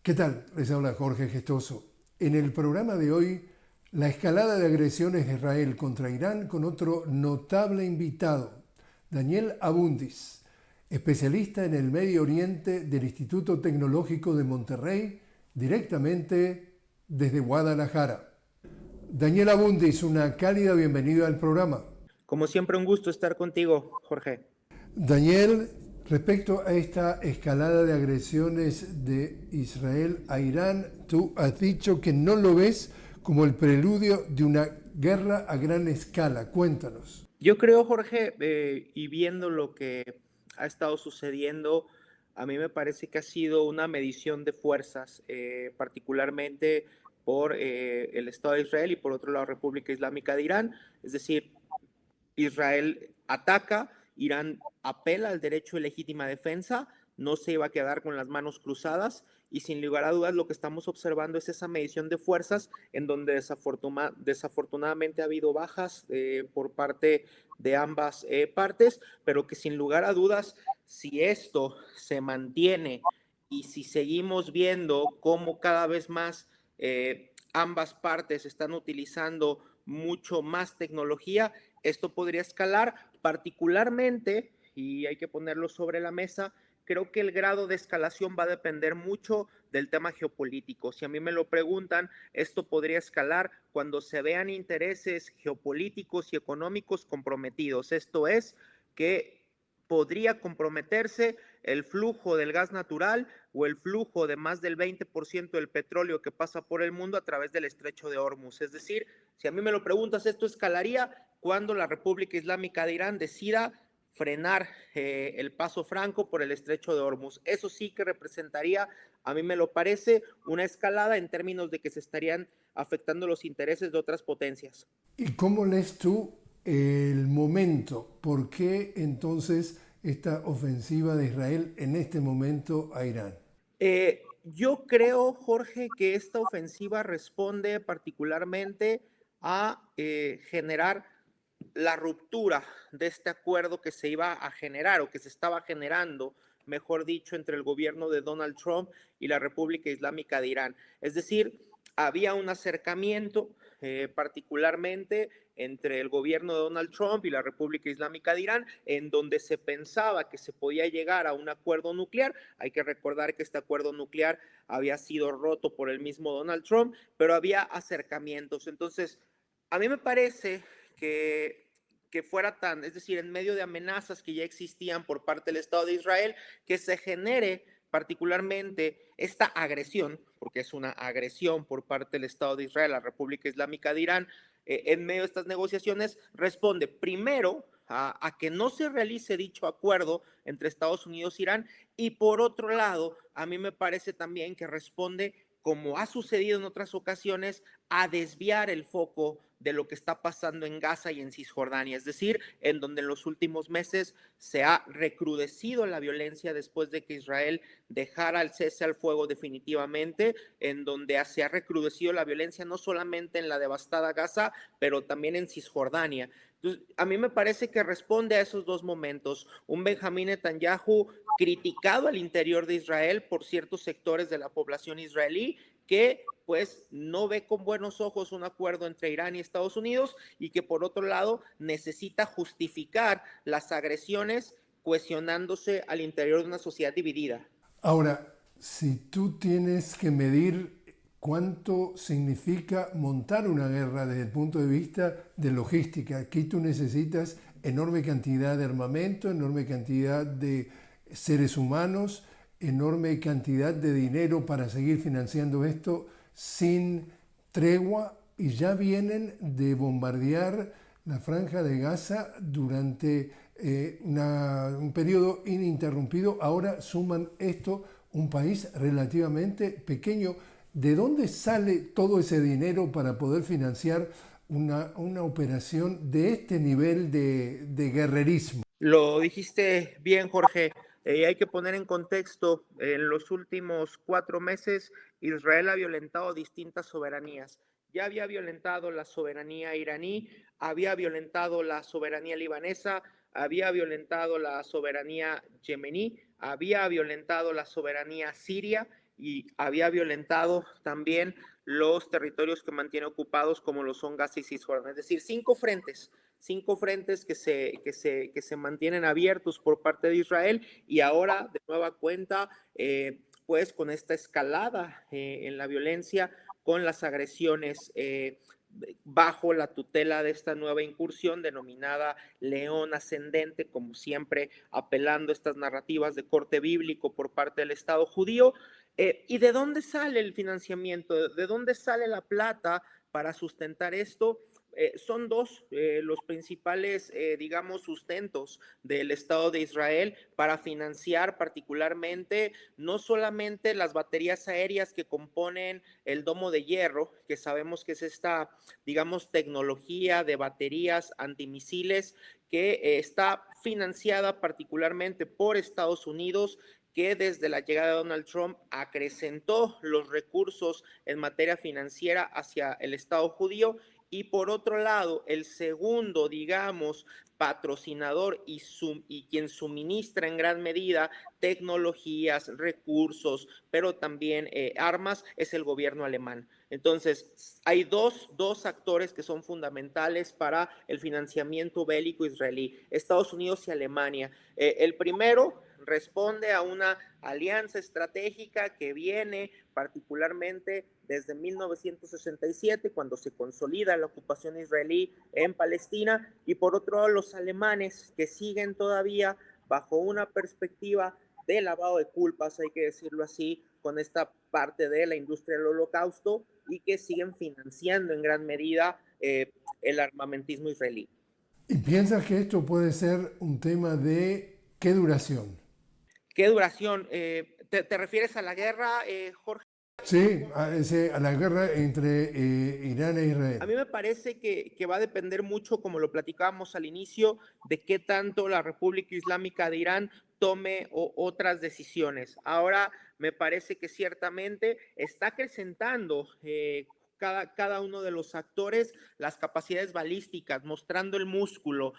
¿Qué tal? Les habla Jorge Gestoso. En el programa de hoy, la escalada de agresiones de Israel contra Irán con otro notable invitado, Daniel Abundis, especialista en el Medio Oriente del Instituto Tecnológico de Monterrey, directamente desde Guadalajara. Daniel Abundis, una cálida bienvenida al programa. Como siempre, un gusto estar contigo, Jorge. Daniel, respecto a esta escalada de agresiones de Israel a Irán, tú has dicho que no lo ves como el preludio de una guerra a gran escala. Cuéntanos. Yo creo, Jorge, y viendo lo que ha estado sucediendo, a mí me parece que ha sido una medición de fuerzas, particularmente por el Estado de Israel y por otro lado República Islámica de Irán. Es decir, Israel ataca, Irán apela al derecho de legítima defensa, no se iba a quedar con las manos cruzadas y sin lugar a dudas lo que estamos observando es esa medición de fuerzas en donde desafortunadamente ha habido bajas por parte de ambas partes, pero que sin lugar a dudas, si esto se mantiene y si seguimos viendo cómo cada vez más ambas partes están utilizando mucho más tecnología, esto podría escalar particularmente, y hay que ponerlo sobre la mesa, creo que el grado de escalación va a depender mucho del tema geopolítico. Si a mí me lo preguntan, esto podría escalar cuando se vean intereses geopolíticos y económicos comprometidos. Esto es que podría comprometerse el flujo del gas natural o el flujo de más del 20% del petróleo que pasa por el mundo a través del estrecho de Hormuz. Es decir, si a mí me lo preguntas, esto escalaría cuando la República Islámica de Irán decida frenar el paso franco por el estrecho de Hormuz. Eso sí que representaría, a mí me lo parece, una escalada en términos de que se estarían afectando los intereses de otras potencias. ¿Y cómo lees tú el momento? ¿Por qué entonces esta ofensiva de Israel en este momento a Irán? Yo creo, Jorge, que esta ofensiva responde particularmente a generar la ruptura de este acuerdo que se iba a generar o que se estaba generando, mejor dicho, entre el gobierno de Donald Trump y la República Islámica de Irán. Es decir, había un acercamiento particularmente entre el gobierno de Donald Trump y la República Islámica de Irán, en donde se pensaba que se podía llegar a un acuerdo nuclear. Hay que recordar que este acuerdo nuclear había sido roto por el mismo Donald Trump, pero había acercamientos. Entonces, a mí me parece que fuera tan, es decir, en medio de amenazas que ya existían por parte del Estado de Israel, que se genere particularmente esta agresión, porque es una agresión por parte del Estado de Israel, la República Islámica de Irán, en medio de estas negociaciones, responde primero a que no se realice dicho acuerdo entre Estados Unidos e Irán, y por otro lado, a mí me parece también que responde, como ha sucedido en otras ocasiones, a desviar el foco de lo que está pasando en Gaza y en Cisjordania, es decir, en donde en los últimos meses se ha recrudecido la violencia después de que Israel dejara el cese al fuego definitivamente, en donde se ha recrudecido la violencia no solamente en la devastada Gaza, pero también en Cisjordania. Entonces, a mí me parece que responde a esos dos momentos. Un Benjamín Netanyahu criticado al interior de Israel por ciertos sectores de la población israelí que pues no ve con buenos ojos un acuerdo entre Irán y Estados Unidos y que por otro lado necesita justificar las agresiones cuestionándose al interior de una sociedad dividida. Ahora, si tú tienes que medir cuánto significa montar una guerra desde el punto de vista de logística, aquí tú necesitas enorme cantidad de armamento, enorme cantidad de seres humanos, enorme cantidad de dinero para seguir financiando esto sin tregua y ya vienen de bombardear la franja de Gaza durante un periodo ininterrumpido. Ahora suman esto, un país relativamente pequeño. ¿De dónde sale todo ese dinero para poder financiar una operación de este nivel de guerrerismo? Lo dijiste bien, Jorge. Hay que poner en contexto, en los últimos 4 meses, Israel ha violentado distintas soberanías. Ya había violentado la soberanía iraní, había violentado la soberanía libanesa, había violentado la soberanía yemení, había violentado la soberanía siria y había violentado también los territorios que mantiene ocupados, como lo son Gaza y Cisjordania. Es decir, cinco frentes que se mantienen abiertos por parte de Israel, y ahora de nueva cuenta, pues con esta escalada en la violencia, con las agresiones bajo la tutela de esta nueva incursión denominada León Ascendente, como siempre apelando a estas narrativas de corte bíblico por parte del Estado judío. ¿Y de dónde sale el financiamiento? ¿De dónde sale la plata para sustentar esto? Son dos los principales, digamos, sustentos del Estado de Israel para financiar particularmente no solamente las baterías aéreas que componen el domo de hierro, que sabemos que es esta, digamos, tecnología de baterías antimisiles que está financiada particularmente por Estados Unidos, que desde la llegada de Donald Trump acrecentó los recursos en materia financiera hacia el Estado judío. Y por otro lado, el segundo, digamos, patrocinador y quien suministra en gran medida tecnologías, recursos, pero también armas, es el gobierno alemán. Entonces, hay dos actores que son fundamentales para el financiamiento bélico israelí, Estados Unidos y Alemania. El primero responde a una alianza estratégica que viene particularmente desde 1967, cuando se consolida la ocupación israelí en Palestina, y por otro lado los alemanes, que siguen todavía bajo una perspectiva de lavado de culpas, hay que decirlo así, con esta parte de la industria del holocausto, y que siguen financiando en gran medida el armamentismo israelí. ¿Y piensas que esto puede ser un tema de qué duración? ¿Qué duración? ¿Te refieres a la guerra, Jorge? Sí, a la guerra entre Irán e A Israel. mí me parece que va a depender mucho, como lo platicábamos al inicio, de qué tanto la República Islámica de Irán tome otras decisiones. Ahora me parece que ciertamente está acrecentando cada uno de los actores las capacidades balísticas, mostrando el músculo.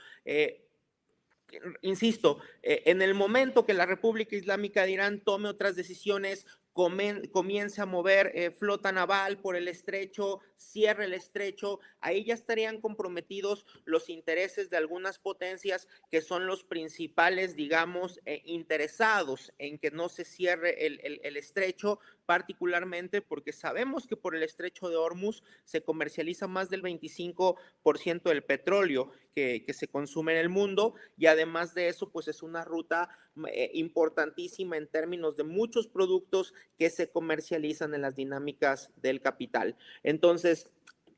Insisto, en el momento que la República Islámica de Irán tome otras decisiones, comience a mover flota naval por el estrecho, cierre el estrecho, ahí ya estarían comprometidos los intereses de algunas potencias que son los principales, digamos, interesados en que no se cierre el estrecho, particularmente porque sabemos que por el estrecho de Hormuz se comercializa más del 25% del petróleo que se consume en el mundo, y además de eso, pues es una ruta importantísima en términos de muchos productos que se comercializan en las dinámicas del capital. Entonces,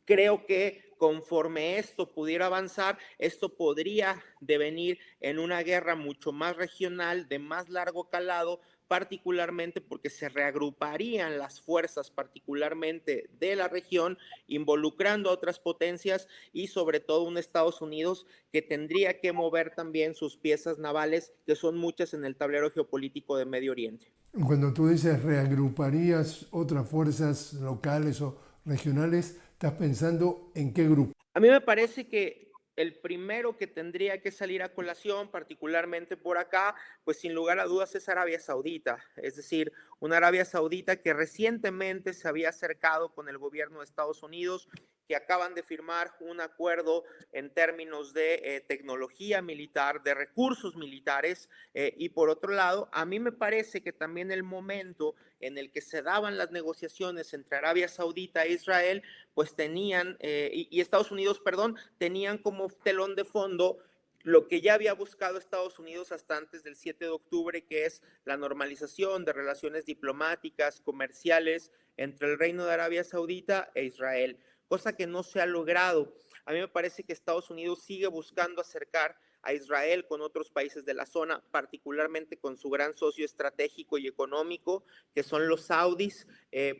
creo que conforme esto pudiera avanzar, esto podría devenir en una guerra mucho más regional, de más largo calado, particularmente porque se reagruparían las fuerzas particularmente de la región, involucrando a otras potencias y sobre todo un Estados Unidos que tendría que mover también sus piezas navales, que son muchas en el tablero geopolítico de Medio Oriente. Cuando tú dices reagruparías otras fuerzas locales o regionales, ¿estás pensando en qué grupo? A mí me parece que el primero que tendría que salir a colación, particularmente por acá, pues sin lugar a dudas es Arabia Saudita, es decir, una Arabia Saudita que recientemente se había acercado con el gobierno de Estados Unidos, que acaban de firmar un acuerdo en términos de tecnología militar, de recursos militares, y por otro lado, a mí me parece que también el momento en el que se daban las negociaciones entre Arabia Saudita e Israel, pues tenían, y Estados Unidos, perdón, tenían como telón de fondo lo que ya había buscado Estados Unidos hasta antes del 7 de octubre, que es la normalización de relaciones diplomáticas, comerciales entre el Reino de Arabia Saudita e Israel, cosa que no se ha logrado. A mí me parece que Estados Unidos sigue buscando acercar a Israel con otros países de la zona, particularmente con su gran socio estratégico y económico, que son los saudis,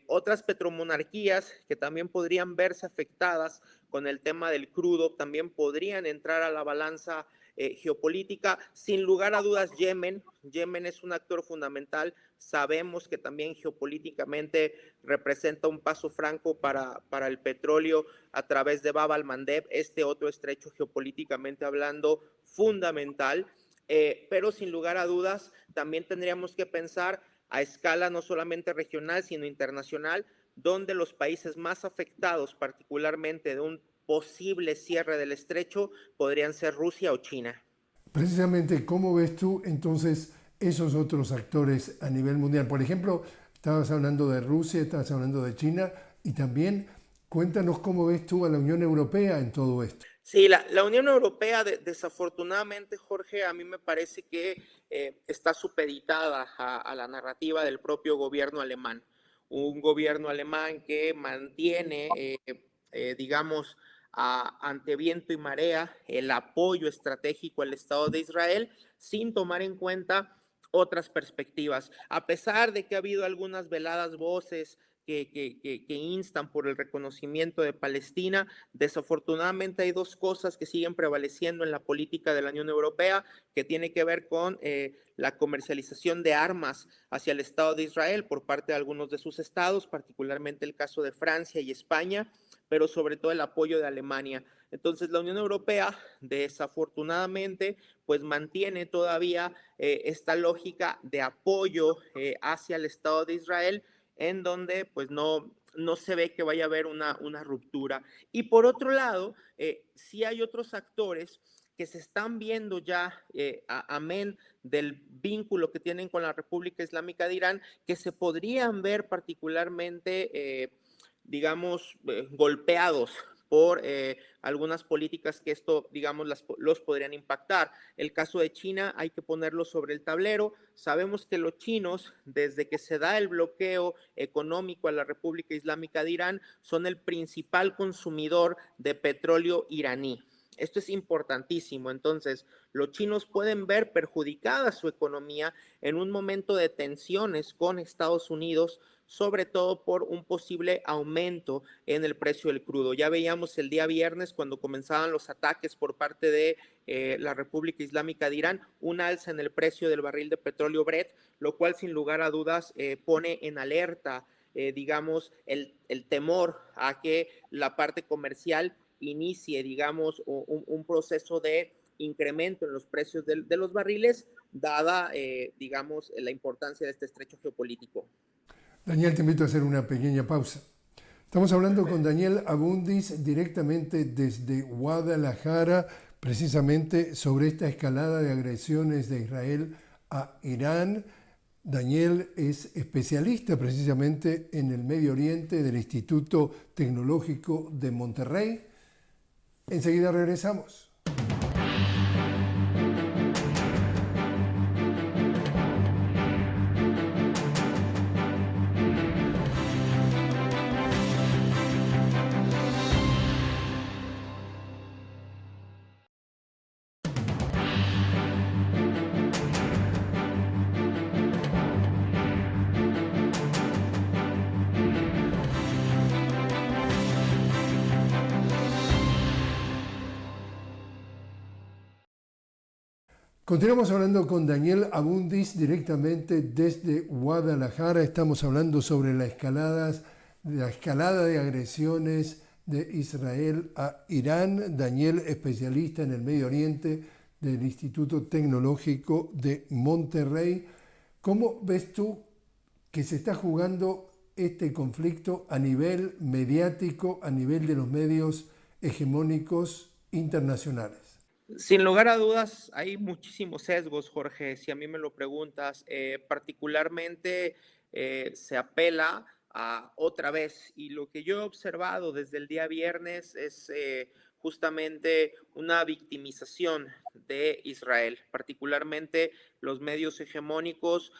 otras petromonarquías que también podrían verse afectadas con el tema del crudo, también podrían entrar a la balanza geopolítica. Sin lugar a dudas, Yemen es un actor fundamental. Sabemos que también geopolíticamente representa un paso franco para el petróleo a través de Bab al-Mandeb, este otro estrecho geopolíticamente hablando fundamental. Pero sin lugar a dudas, también tendríamos que pensar a escala no solamente regional, sino internacional, donde los países más afectados, particularmente de un posible cierre del estrecho, podrían ser Rusia o China. Precisamente, ¿cómo ves tú entonces esos otros actores a nivel mundial? Por ejemplo, estabas hablando de Rusia, estabas hablando de China y también cuéntanos cómo ves tú a la Unión Europea en todo esto. Sí, la Unión Europea, desafortunadamente, Jorge, a mí me parece que está supeditada a la narrativa del propio gobierno alemán. Un gobierno alemán que mantiene, digamos, ante viento y marea el apoyo estratégico al Estado de Israel sin tomar en cuenta otras perspectivas. A pesar de que ha habido algunas veladas voces que instan por el reconocimiento de Palestina, desafortunadamente hay dos cosas que siguen prevaleciendo en la política de la Unión Europea, que tiene que ver con la comercialización de armas hacia el Estado de Israel por parte de algunos de sus estados, particularmente el caso de Francia y España, pero sobre todo el apoyo de Alemania. Entonces la Unión Europea, desafortunadamente, pues mantiene todavía esta lógica de apoyo hacia el Estado de Israel, en donde pues no se ve que vaya a haber una ruptura. Y por otro lado, sí hay otros actores que se están viendo ya, amén del vínculo que tienen con la República Islámica de Irán, que se podrían ver particularmente, digamos, golpeados por algunas políticas que esto, digamos, los podrían impactar. El caso de China hay que ponerlo sobre el tablero. Sabemos que los chinos, desde que se da el bloqueo económico a la República Islámica de Irán, son el principal consumidor de petróleo iraní. Esto es importantísimo. Entonces, los chinos pueden ver perjudicada su economía en un momento de tensiones con Estados Unidos, sobre todo por un posible aumento en el precio del crudo. Ya veíamos el día viernes cuando comenzaban los ataques por parte de la República Islámica de Irán, un alza en el precio del barril de petróleo Brent, lo cual sin lugar a dudas pone en alerta, digamos, el temor a que la parte comercial inicie, digamos, un proceso de incremento en los precios de los barriles, dada, digamos, la importancia de este estrecho geopolítico. Daniel, te invito a hacer una pequeña pausa. Estamos hablando con Daniel Abundis directamente desde Guadalajara, precisamente sobre esta escalada de agresiones de Israel a Irán. Daniel es especialista precisamente en el Medio Oriente del Instituto Tecnológico de Monterrey. Enseguida regresamos. Continuamos hablando con Daniel Abundis directamente desde Guadalajara. Estamos hablando sobre la escalada de agresiones de Israel a Irán. Daniel, especialista en el Medio Oriente del Instituto Tecnológico de Monterrey. ¿Cómo ves tú que se está jugando este conflicto a nivel mediático, a nivel de los medios hegemónicos internacionales? Sin lugar a dudas, hay muchísimos sesgos, Jorge, si a mí me lo preguntas. Particularmente se apela a otra vez, y lo que yo he observado desde el día viernes es justamente una victimización de Israel. Particularmente los medios hegemónicos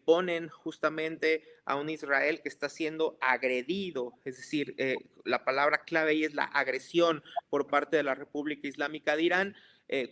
ponen justamente a un Israel que está siendo agredido, es decir, la palabra clave ahí es la agresión por parte de la República Islámica de Irán,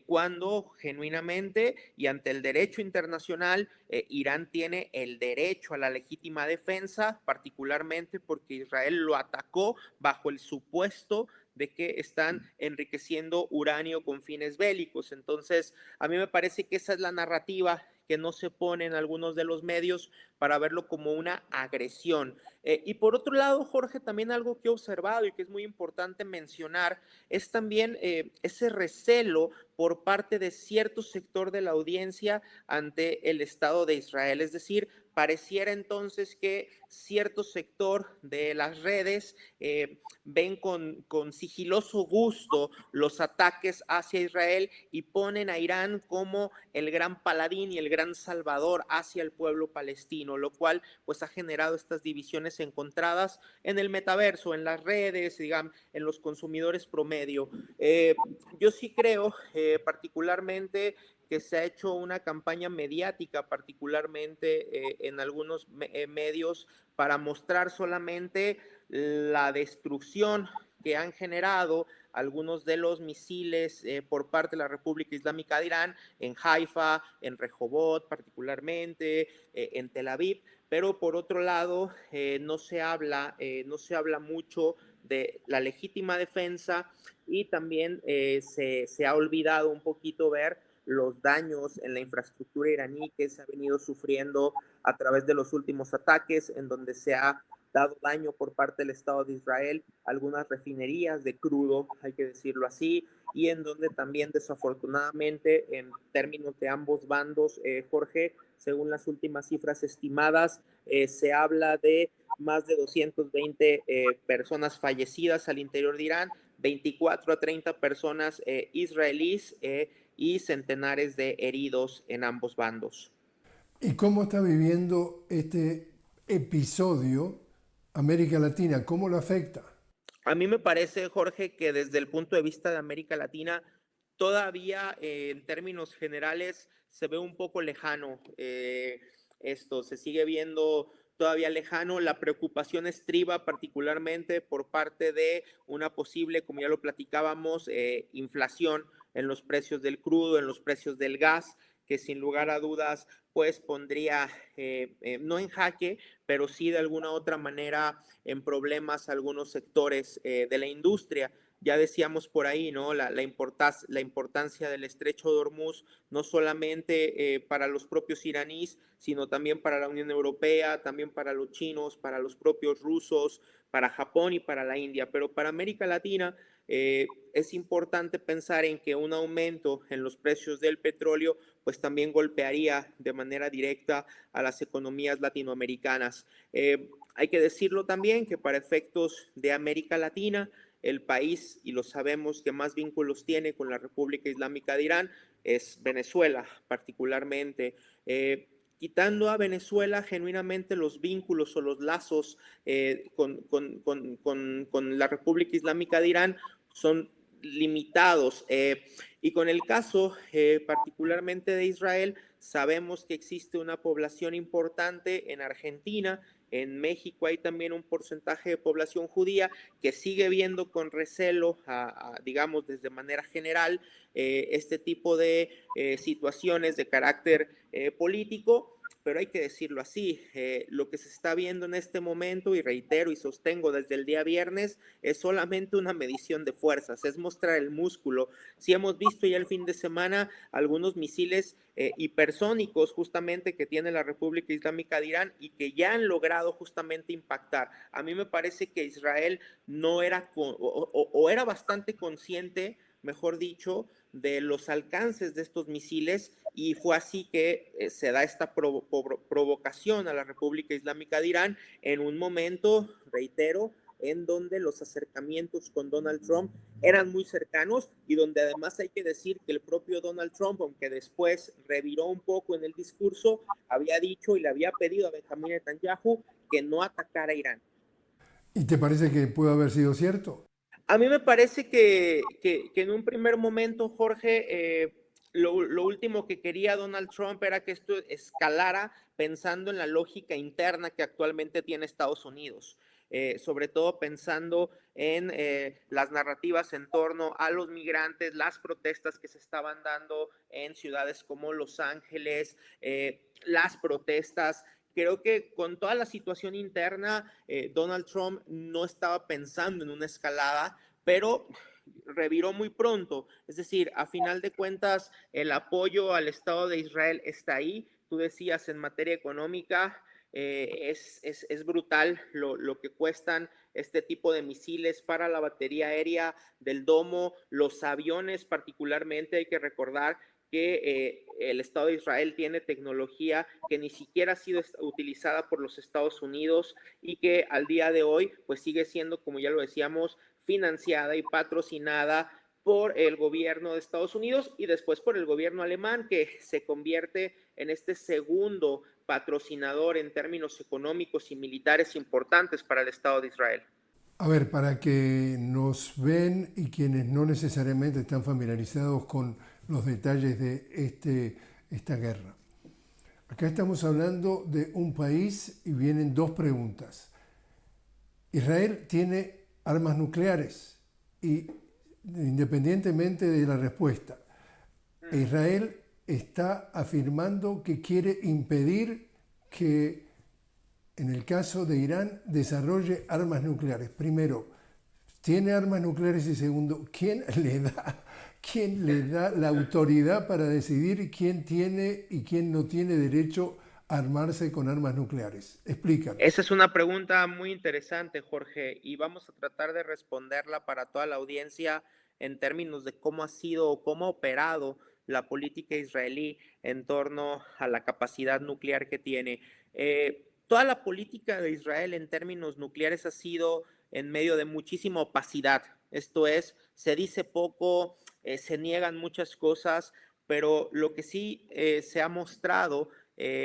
cuando genuinamente y ante el derecho internacional, Irán tiene el derecho a la legítima defensa, particularmente porque Israel lo atacó bajo el supuesto de que están enriqueciendo uranio con fines bélicos. Entonces, a mí me parece que esa es la narrativa que no se pone en algunos de los medios para verlo como una agresión. Y por otro lado, Jorge, también algo que he observado y que es muy importante mencionar es también ese recelo por parte de cierto sector de la audiencia ante el Estado de Israel. Es decir, pareciera entonces que cierto sector de las redes ven con sigiloso gusto los ataques hacia Israel y ponen a Irán como el gran paladín y el gran salvador hacia el pueblo palestino, lo cual pues ha generado estas divisiones encontradas en el metaverso, en las redes, digamos, en los consumidores promedio. Yo sí creo particularmente que se ha hecho una campaña mediática, particularmente en algunos medios, para mostrar solamente la destrucción que han generado algunos de los misiles por parte de la República Islámica de Irán en Haifa, en Rehovot particularmente, en Tel Aviv, pero por otro lado no se habla mucho de la legítima defensa y también se ha olvidado un poquito ver los daños en la infraestructura iraní que se ha venido sufriendo a través de los últimos ataques, en donde se ha dado daño por parte del Estado de Israel a algunas refinerías de crudo, hay que decirlo así, y en donde también desafortunadamente en términos de ambos bandos, Jorge, según las últimas cifras estimadas, se habla de más de 220 personas fallecidas al interior de Irán, 24 a 30 personas israelíes y centenares de heridos en ambos bandos. ¿Y cómo está viviendo este episodio América Latina? ¿Cómo lo afecta? A mí me parece, Jorge, que desde el punto de vista de América Latina, todavía en términos generales se ve un poco lejano esto, se sigue viendo todavía lejano, la preocupación estriba particularmente por parte de una posible, como ya lo platicábamos, inflación en los precios del crudo, en los precios del gas, que sin lugar a dudas pues pondría no en jaque, pero sí de alguna otra manera en problemas algunos sectores de la industria. Ya decíamos por ahí, ¿no? La importancia del estrecho de Hormuz, no solamente para los propios iraníes, sino también para la Unión Europea, también para los chinos, para los propios rusos, para Japón y para la India. Pero para América Latina es importante pensar en que un aumento en los precios del petróleo pues también golpearía de manera directa a las economías latinoamericanas. Hay que decirlo también que para efectos de América Latina, el país, y lo sabemos, que más vínculos tiene con la República Islámica de Irán es Venezuela, particularmente. Quitando a Venezuela, genuinamente los vínculos o los lazos con la República Islámica de Irán son limitados. Y con el caso particularmente de Israel, sabemos que existe una población importante en Argentina, en México hay también un porcentaje de población judía que sigue viendo con recelo, digamos, desde manera general, este tipo de situaciones de carácter político. Pero hay que decirlo así, lo que se está viendo en este momento, y reitero y sostengo desde el día viernes, es solamente una medición de fuerzas, es mostrar el músculo. Sí hemos visto ya el fin de semana algunos misiles hipersónicos justamente que tiene la República Islámica de Irán y que ya han logrado justamente impactar. A mí me parece que Israel no era o era bastante consciente, mejor dicho, de los alcances de estos misiles y fue así que se da esta provocación a la República Islámica de Irán en un momento, reitero, en donde los acercamientos con Donald Trump eran muy cercanos y donde además hay que decir que el propio Donald Trump, aunque después reviró un poco en el discurso, había dicho y le había pedido a Benjamín Netanyahu que no atacara a Irán. ¿Y te parece que puede haber sido cierto? A mí me parece que en un primer momento, Jorge, lo último que quería Donald Trump era que esto escalara pensando en la lógica interna que actualmente tiene Estados Unidos. Sobre todo pensando en las narrativas en torno a los migrantes, las protestas que se estaban dando en ciudades como Los Ángeles, las protestas. Creo que con toda la situación interna, Donald Trump no estaba pensando en una escalada, pero reviró muy pronto. Es decir, a final de cuentas, el apoyo al Estado de Israel está ahí. Tú decías en materia económica, es brutal lo que cuestan este tipo de misiles para la batería aérea del domo, los aviones particularmente, hay que recordar que el Estado de Israel tiene tecnología que ni siquiera ha sido utilizada por los Estados Unidos y que al día de hoy pues sigue siendo, como ya lo decíamos, financiada y patrocinada por el gobierno de Estados Unidos y después por el gobierno alemán, que se convierte en este segundo patrocinador en términos económicos y militares importantes para el Estado de Israel. A ver, para que nos ven y quienes no necesariamente están familiarizados con los detalles de esta guerra. Acá estamos hablando de un país y vienen dos preguntas. Israel tiene armas nucleares y independientemente de la respuesta, Israel está afirmando que quiere impedir que, en el caso de Irán, desarrolle armas nucleares. Primero, ¿tiene armas nucleares? Y segundo, ¿quién le da la autoridad para decidir quién tiene y quién no tiene derecho a armarse con armas nucleares? Explícanos. Esa es una pregunta muy interesante, Jorge, y vamos a tratar de responderla para toda la audiencia en términos de cómo ha sido o cómo ha operado la política israelí en torno a la capacidad nuclear que tiene. Toda la política de Israel en términos nucleares ha sido en medio de muchísima opacidad. Esto es, se dice poco, se niegan muchas cosas, pero lo que sí se ha mostrado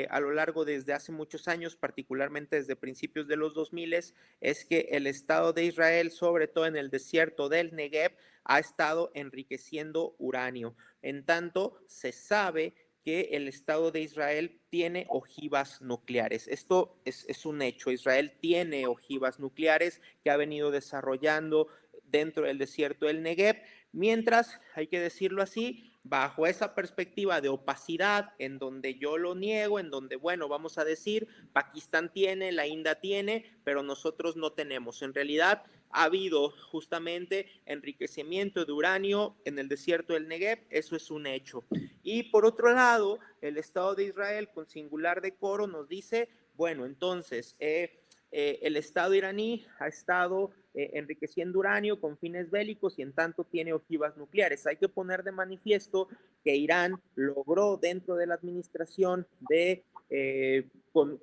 a lo largo desde hace muchos años, particularmente desde principios de los 2000, es que el Estado de Israel, sobre todo en el desierto del Negev, ha estado enriqueciendo uranio. En tanto, se sabe que el Estado de Israel tiene ojivas nucleares. Esto es un hecho. Israel tiene ojivas nucleares que ha venido desarrollando dentro del desierto del Negev, mientras, hay que decirlo así, bajo esa perspectiva de opacidad, en donde yo lo niego, en donde, bueno, vamos a decir, Pakistán tiene, la India tiene, pero nosotros no tenemos. En realidad, ha habido justamente enriquecimiento de uranio en el desierto del Negev, eso es un hecho. Y por otro lado, el Estado de Israel, con singular decoro, nos dice, bueno, entonces, el Estado iraní ha estado enriqueciendo uranio con fines bélicos y en tanto tiene ojivas nucleares. Hay que poner de manifiesto que Irán logró dentro de la administración de con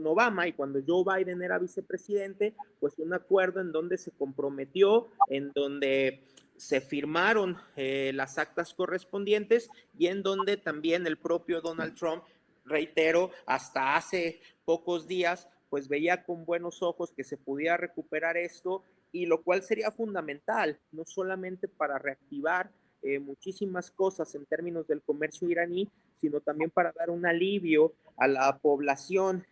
Obama y cuando Joe Biden era vicepresidente, pues un acuerdo en donde se comprometió, en donde se firmaron las actas correspondientes y en donde también el propio Donald Trump, reitero, hasta hace pocos días, pues veía con buenos ojos que se pudiera recuperar esto, y lo cual sería fundamental, no solamente para reactivar muchísimas cosas en términos del comercio iraní, sino también para dar un alivio a la población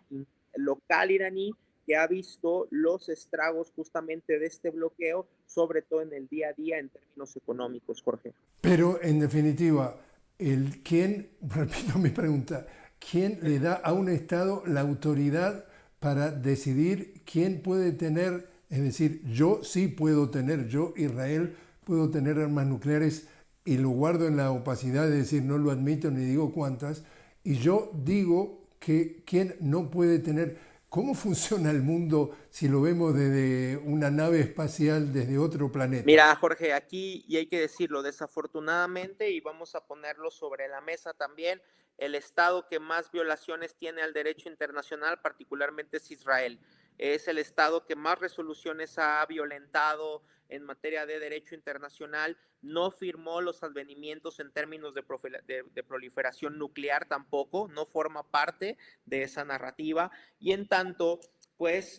local iraní que ha visto los estragos justamente de este bloqueo, sobre todo en el día a día en términos económicos, Jorge. Pero en definitiva, repito mi pregunta, ¿quién le da a un Estado la autoridad para decidir quién puede tener, es decir, yo sí puedo tener, yo Israel puedo tener armas nucleares y lo guardo en la opacidad, es decir, no lo admito ni digo cuántas, y yo digo que quién no puede tener? ¿Cómo funciona el mundo si lo vemos desde una nave espacial, desde otro planeta? Mira, Jorge, aquí, y hay que decirlo, desafortunadamente, y vamos a ponerlo sobre la mesa también, el Estado que más violaciones tiene al derecho internacional, particularmente es Israel. Es el Estado que más resoluciones ha violentado en materia de derecho internacional, no firmó los advenimientos en términos de proliferación nuclear tampoco, no forma parte de esa narrativa, y en tanto, pues,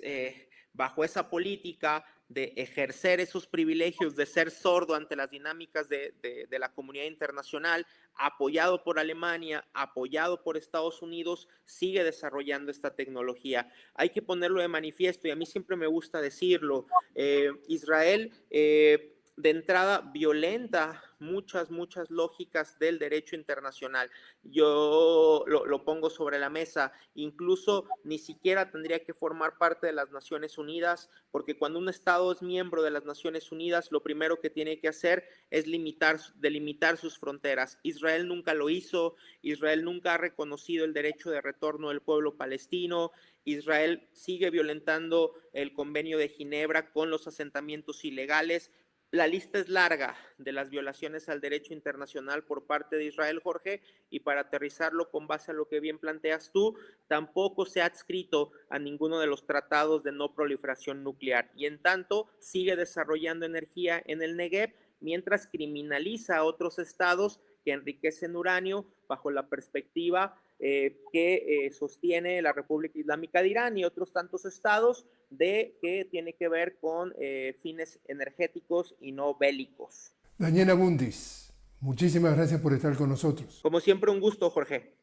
bajo esa política de ejercer esos privilegios, de ser sordo ante las dinámicas de la comunidad internacional, apoyado por Alemania, apoyado por Estados Unidos, sigue desarrollando esta tecnología. Hay que ponerlo de manifiesto y a mí siempre me gusta decirlo. Israel de entrada violenta muchas lógicas del derecho internacional. Yo lo pongo sobre la mesa, incluso ni siquiera tendría que formar parte de las Naciones Unidas, porque cuando un Estado es miembro de las Naciones Unidas, lo primero que tiene que hacer es delimitar sus fronteras. Israel nunca lo hizo, Israel nunca ha reconocido el derecho de retorno del pueblo palestino, Israel sigue violentando el Convenio de Ginebra con los asentamientos ilegales. La lista es larga de las violaciones al derecho internacional por parte de Israel, Jorge, y para aterrizarlo con base a lo que bien planteas tú, tampoco se ha adscrito a ninguno de los tratados de no proliferación nuclear y en tanto sigue desarrollando energía en el Negev mientras criminaliza a otros estados que enriquecen uranio bajo la perspectiva que sostiene la República Islámica de Irán y otros tantos estados de que tiene que ver con fines energéticos y no bélicos. Daniela Bundis, muchísimas gracias por estar con nosotros. Como siempre, un gusto, Jorge.